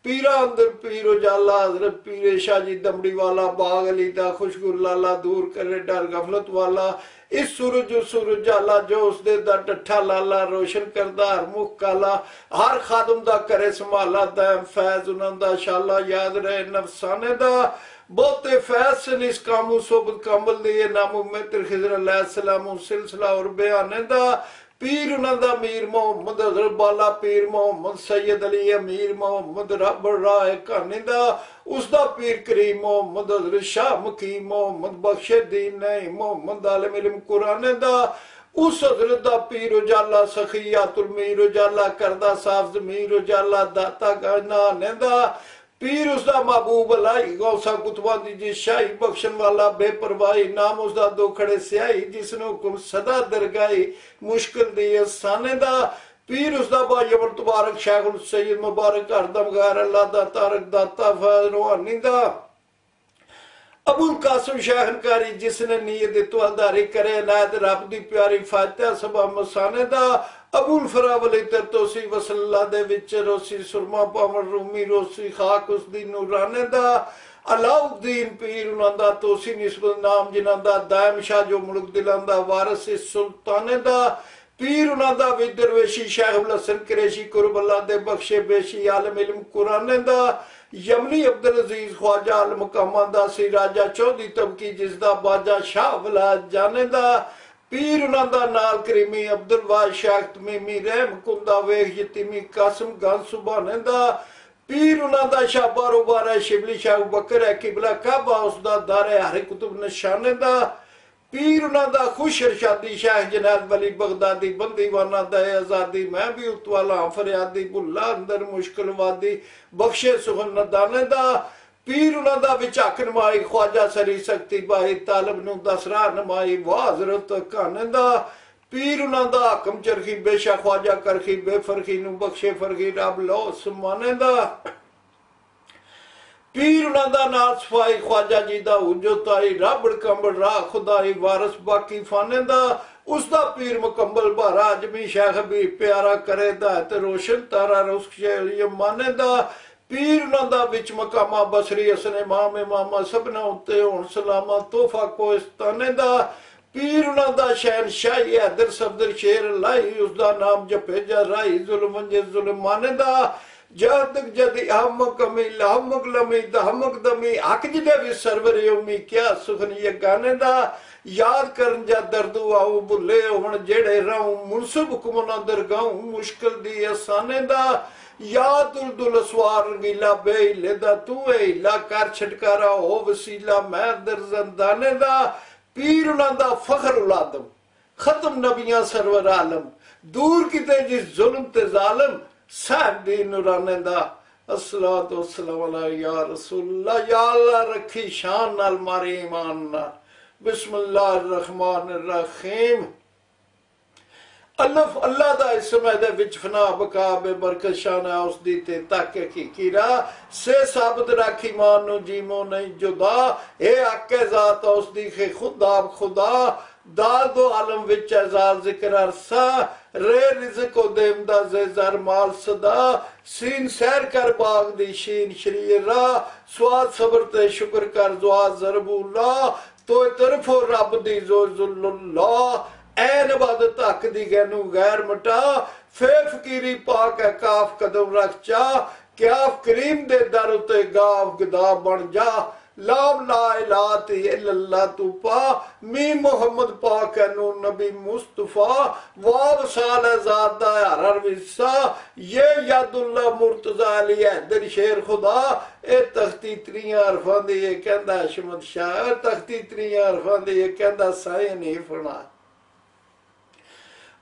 पीरा अंदर पीर उजाला हजरत पीरे शाह जी दमड़ी वाला बाग अली दा खुशगु लाला दूर करे डर गफलत वाला इस सूरज जाला जो उसदे दा डठा लाला रोशन करदा हर मुख काला हर खादम दा करे संभाला दैम फैज उन्हां दा शाला याद रहे नफसाने दा बहुते फैज इस कामू सोबत कामल दिए नामू मित्र खिजर अलैहिस्सलाम सिलसिला और बयाने दा पीर उन्हां मीर मोहम्मद हजरत बाला पीर मोहम्मद सैयद अली अमीर मोहम्मद रब राह कहानी दा उसदा पीर करीम मोहम्मद हजरत शाह मकीम मोहम्मद बख्शे दीन नहीं मोहम्मद आलिम इल्म कुरान दा उस हजरत दा पीर उजाला सखियातुल मीर उजाला करदा साफ जमीर उजाला दाता गना नेंदा पीर उसदा महबूब अलाई गौसा कुतबा दी जी शाही बख्शन वाला बेपरवाही नाम उसदा दो खड़े स्याही जिसने हुक्म सदा दरगाही मुश्किल दी साने दा पीर उसदा बायबर तबारक शेखुल सैयद मुबारक हरदम गैर अल्लाह दा तारक दाता फैज रूहानी दा अबुल कासिम शाहनकारी जिसने नीयत तवादारी करे नायत रब दी प्यारी फातिहा सबा मसाने दा अबुल फरावली तरतोसी वसल्ला दे विच रोसी सुरमा पावन रूमी रोसी खाक उस दी नूराने दा अलाउद्दीन पीर उन्हां दा तोसी निस्बत नाम जिन्हां दा दायम शाह जो मुल्क दिलां दा वारिस इस सुल्ताने दा पीर उन्हां दा विदरवेशी शेख उल हसन कुरैशी कुरबला दे बख्शे बेशी आलम इल्म कुराने दा यमनी अब्दुल अजीज ख्वाजा अल मकामा दा सी राजा चौधरी तबकी जिसदा बाजा शाह वलाद जाने दा पीर उन्हां दा नाल करीमी अब्दुल वाहिद शेख तमीमी रहम कुंदा वेख यतीमी कासिम गन सुभाने दा पीर उन्हां दा शाह बारोबार है शिबली शाह बकर है किबला काबा उसदा दार है हर कुतुब निशाने दा पीर उन्हां दा खुश इरशादी शेख जनाब वली बगदादी बंदीवाना दा आजादी मैं भी उतवाला फरियादी बुल्ला अंदर मुश्किल वादी बख्शे सुखन नदाने दा पीर उन्हां दा विचाक नमाई ख्वाजा सरी सकती बाई तालब नू दसरा नमाई वाह हजरत काने दा पीर उन्हां दा हकम चरखी बेशा ख्वाजा करखी बेफरखी नू बख्शे फरखी रब लो समाने दा पीर उन्हां दा नाल सफाई ख्वाजा जी दा उजोताई राबड़ कंबड़ राह खुदाई वारस बाकी फाने दा उसदा पीर मुकम्मल भारा अजमी शेख भी प्यारा करे दा ते रोशन तारा रुस्क माने दा पीर उन्हां दा विच मकामा बसरी हसन इमाम इमामा सबना उत्ते होण सलामा तोहफा कोस्ताने दा पीर उन्हां दा शहनशाही हैदर सफदर शेर लाई उसदा नाम जपे जा राही जुल्म वंजे जुल्माने दा जदक जदी अहमक कमी लहमक लमी दहमक दमी हक जिदे भी सरवर यौमी क्या सुखन ये गाने दा याद करन जा दर्दू आऊ भुले होण जेड़े रहूं मुनसब हुक्म ना दरगाऊं मुश्किल दी आसाने दा याद दुल सवार रंगीला बेहिले दा तू हिला कर छटकारा हो वसीला मैं दरजंदाने दा पीर उन्हां दा फखर उलादम खत्म नबियां सरवर आलम दूर किते जिस जुल्म ते जालिम साहब दी नूराने दा अस्सलातु वस्सलाम अला या रसूलल्लाह या अल्लाह रखी शान नाल मारे ईमान नाल बिस्मिल्लाहिर रहमानिर रहीम अल्लाह अल्लाह दा इसम है दे विच फना बका बे बरकत शान है उस दी ते तक हकीकी रा से साबित राखी मान नु जीमो नहीं जुदा ए आके जात उस दी खे खुदा खुदा दाल दो आलम विच एजाज जिक्र अरसा रे रिज़्क ओ देमदा ज़र माल सदा सीन सैर कर बाग दी शीन शरीरा स्वाद सबर ते शुक्र कर दुआ ज़रबुल्ला तो तरफो रब दी ज़ुल्लुल्लाह ऐन इबादत हक दी गैनू गैर मटा फे फकीरी पाक है काफ कदम रख चा क्याफ करीम दे दर उते गाफ गदा बन जा लाम ला इलाहा इल्लल्लाह तू पा मी मोहम्मद पाक है नू नबी मुस्तफा वाब साल ज़ात दा हर विसा ये यादुल्लाह मुर्तजा अली हैदर शेर खुदा ए तख्ती त्रियां अरफां दी ये कहंदा हशमत शाह तख्ती त्रियां अरफां दी ये कहंदा साइन ही फना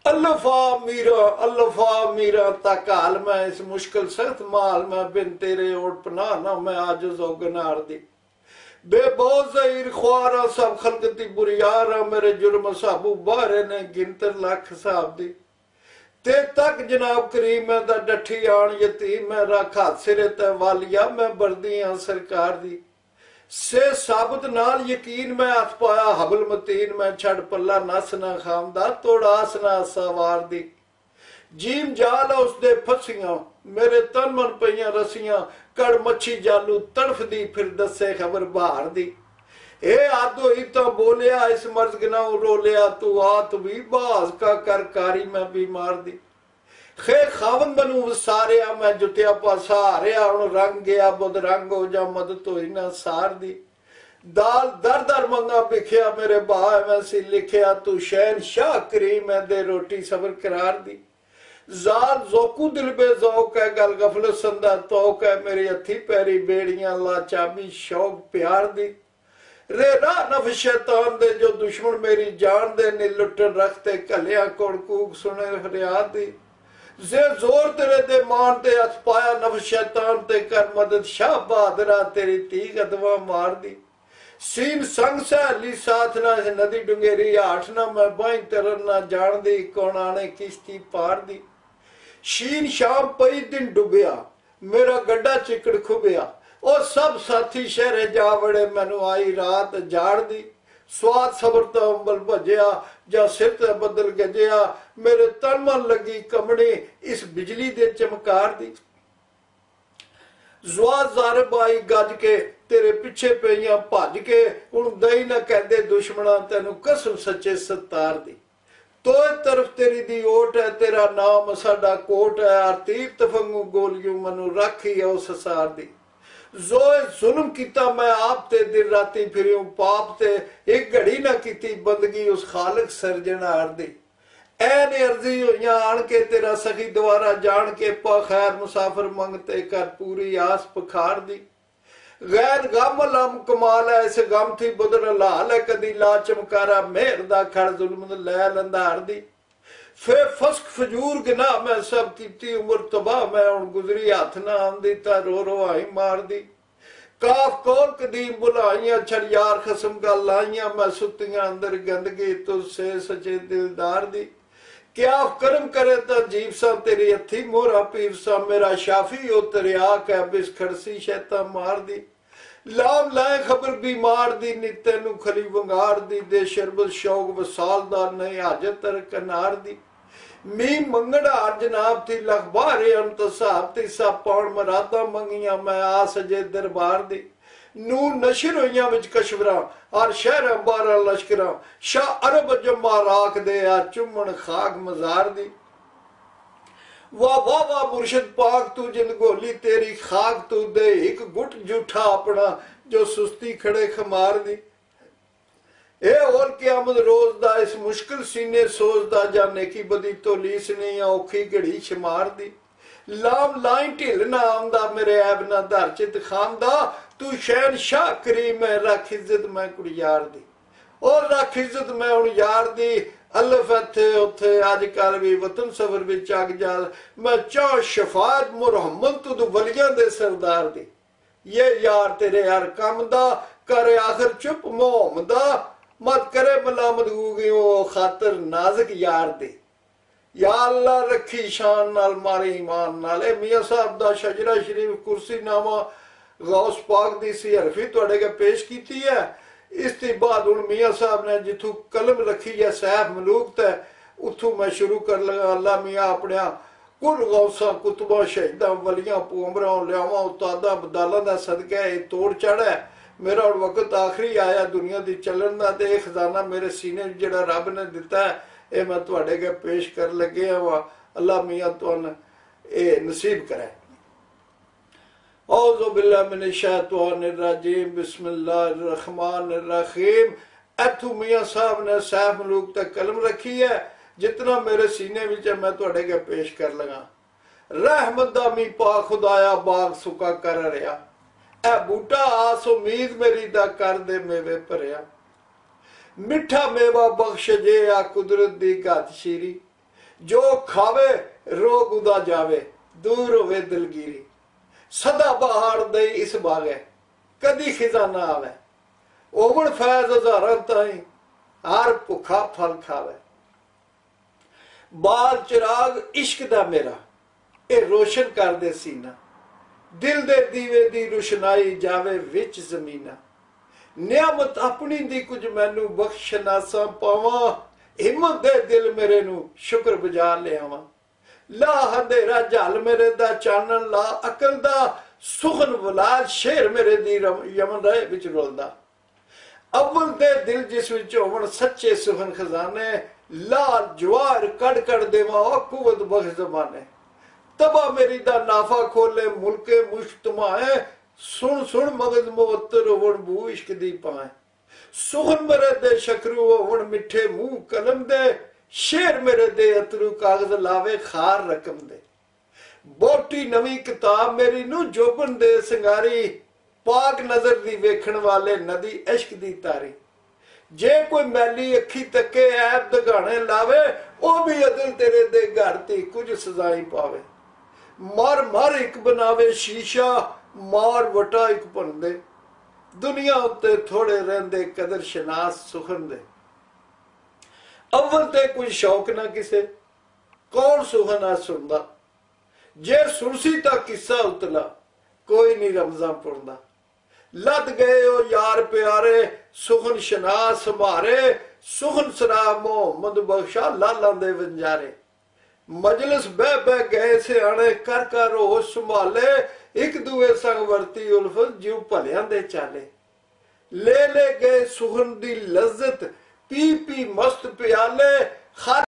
अल्लाफा मीरा तक हाल मैं इस मुश्किल सख्त माल मैं बिन तेरे ओट पना ना मैं आजिज़ ओ गनार दी बेबोज ज़हीर ख्वारा सब खलकती बुरियारा मेरे जुर्म साबू बारे ने गिनतर लख साहब दी ते तक जनाब करीम मैं दा डठी आन यतीम मैं रख हाथ सिरे ते वालिया मैं बरदी हां सरकार दी से साबित नाल यकीन मैं हथ पाया हबल मतीन मैं छड़ पल्ला नस ना खामदा तोड़ास ना सवार दी जीम जाल उसदे फसियां मेरे तन मन पईयां रसियां कड़ मच्छी जालू तड़फदी फिर दसे खबर बाहर दी ए आदो ही तो बोलिया इस मर्ज गनाऊ रोलिया तू आत भी बाज का कर कारी मैं बीमार दी खे खावन बनू वसारिया मैं जुतिया पासा हारिया हुण रंग गया बुद रंग हो जा मदद होई ना सार दी दाल दर दर मंगा बिखिया मेरे बाह मैं सी लिखिया तू शहन शाह करीम मैं दे रोटी सबर करार दी जाल जोकू दिल बेजौक है गल गफलत संदा तौक है मेरी हथी पैरी बेड़ियां ला चाबी शौक प्यार दी रे रा नफ शैतान दे जो दुश्मन मेरी जान दे नी लुटन रखते कलिया कोड़ कूक सुने फरियाद दी जे जोर तेरे दे मान ते हथ पाया नफ शैतान ते कर मदद शाह बहादरा तेरी तीग अदवा मार दी सीन संग सहेली साथ ना नदी डुंगेरी आठ ना मैं बाई तरन ना जान दी कौन आने किश्ती पार दी शीन शाम पई दिन डुबिया मेरा गड्ढा चिकड़ खुबिया और सब साथी शहरे जा बड़े मैनू आई रात जाड़ दी स्वाद सबर तो अंबल भजया जा सिर ते बदल गजया मेरे तन मन लगी कमड़ी इस बिजली दे चमकार दी जुआ ज़ारिब आई गज के तेरे पिछे पईयां भज के हुण दई ना कहदे दुश्मना तेनू कसम सच्चे सत्तार दी तो तरफ तेरी दी ओट है तेरा नाम साडा कोट है आर तीर तफंगू गोलियों मनु राखी है उस सार दी जोए जुल्म किता मैं आप ते दिन राती फिरियों पाप ते एक घड़ी ना कीती बंदगी उस खालिक सरजनार दी ऐन अर्जी होइयां आन के तेरा सखी द्वारा जान के पा खैर मुसाफिर मंगते कर पूरी आस पखार दी गैर गम लम कमाल है इस गम थी बुदर लाल है कदी ला चमकारा मेहर दा खड़ जुल्म लै लंधार दी फे फस्क फजूर गिना मैं सब कीती उम्र तबाह मैं हुण गुजरी हथ ना आंदी ता रो रो आई मार दी काफ कौल कदीम बुलाइयां छड़ यार खसम का लाइयां मैं सुतियां अंदर गंदगी तुझसे सचे दिलदार दी क्या कर्म करे ता जीव सा तेरी हथी मोरा पीर सा मेरा शाफी ओ तेरे आक है बिस खड़सी शैता मार दी लाम लाए खबर बीमार दी नी तेनू खली वंगार दी दे शरबत शौक वसाल दा नहीं हाजत तर कनार दी मी मंगड़ा हार जनाब थी लख बारे अंत साहब थी सा पौड़ मरादा मंगिया मैं आ सजे दरबार दी नू नशर होइयां विच कशवरा और शहर बारा लश्करा शाह अरब जमा राख दे आ चुमन खाक मजार दी वाह वाह वाह मुर्शिद पाक तू जिंद गोली तेरी खाक तू दे एक गुट जूठा अपना जो सुस्ती खड़े खमार दी ए और क़यामत रोज दा इस मुश्किल सीने सोच दा जाने की बदी तो लीस नहीं औखी घड़ी शमार दी लाम लाई ढिल ना आंदा मेरे ऐब ना दर चित खांदा तू शहन शाह करीम है रख इज्जत मैं कुड़ियार दी और रख इज्जत मैं हुण यार दी अल्फ इत्थे उत्थे अजकल भी वतन सफर विच अग जा मैं चाह शफात मुहम्मद तुद वलियां दे सरदार दी ये यार तेरे हर कम दा करे आखिर चुप मोहम्मद दा मत करे मलामत गूगियो खातर नाज़िक यार दे या अल्लाह रखी शान नाल मारे ईमान नाल ए मियां साहब दा शजरा शरीफ कुर्सी नामा गौस पाक दी सी हरफी तुहाडे के पेश कीती है इस ते बाद हुण मियां साहब ने जिथों कलम रखी है सैफ मलूक ते उथों मैं शुरू कर लगा अल्लाह मियां अपने कुल गौसा कुतबा शहीदां वलियां पोमरां लियावां उस्तादां बदालां दा सदका ए तोड़ चढ़ा मेरा हुण वक्त आखिरी आया दुनिया दी चलन दा ते खजाना मेरे सीने जिहड़ा रब ने दिता है ये मैं तुहाडे के पेश कर लगे वा अल्लाह मियां तुहानू ए नसीब करे औज़ु बिल्लाहि मिनश शैतानिर रजीम बिस्मिल्लाहिर रहमानिर रहीम इत्थों मियां साहब ने सैफ मलूक तक कलम रखी है जितना मेरे सीने विच मैं तुहाडे के पेश कर लगा रहमत दा मी पा खुदाया बाग सुका कर रिया ए बूटा आस उम्मीद मेरी दा कर दे मेवे भरिया मिठा मेवा बख्श जे आ कुदरत दी गत शीरी जो खावे रोग उदा जावे दूर होवे दिलगिरी सदा बहार दे इस बागे कदी खिजाना आवे ओवण फैज हजारां ताई हर भुखा फल खावे बाल चिराग इश्क दा मेरा ए रोशन कर दे सीना दिल दे दीवे दी रोशनाई जावे विच जमीना नियामत अपनी दी कुछ मैनू बख्श नासा पावा हिम्मत दे दिल मेरे नू शुक्र बजा ले आवा ला अंधेरा जल मेरे दा चानन ला अकल दा सुखन वलाद शेर मेरे दी यमन रहे विच रोलदा अव्वल दे दिल जिस विच होवन सच्चे सुखन खजाने लाल जवार कड़ कड़ देवा कुवत बख्श जमाने तबा मेरी दा नाफा खोले मुल्के मुश्तमाए सुन सुन मगज मोहतर होवन बू इश्क दी पाए सुखन मेरे दे शकरू होवन मिठे मुंह कलम दे शेर मेरे दे अतरू कागज लावे खार रकम दे बोटी नवी किताब मेरी नू जोबन दे सिंगारी पाक नजर दी वेखण वाले नदी इश्क दी तारी जे कोई मैली अखी तके ऐब दगाने लावे ओ भी अदल तेरे दे घर ती कुछ सजाई पावे मर मर एक बनावे शीशा मार वटा एक बनदे दुनिया उत्ते थोड़े रहंदे कदर शनास सुखन दे अव्वल ते कोई शौक ना किसे कौन सुखना सुनदा जे सुरसी ता किस्सा उतला कोई नहीं रमजा पुरदा लद गए ओ यार प्यारे सुखन शनास हमारे सुखन सरा मोहम्मद बख्शा लाला दे वंजारे मजलिस बह बह गए से आने कर कर होश संभाले एक दुए संग वर्ती उल्फत जीव भलियां दे चाले ले ले गए सुखन दी लज्जत पी पी मस्त प्याले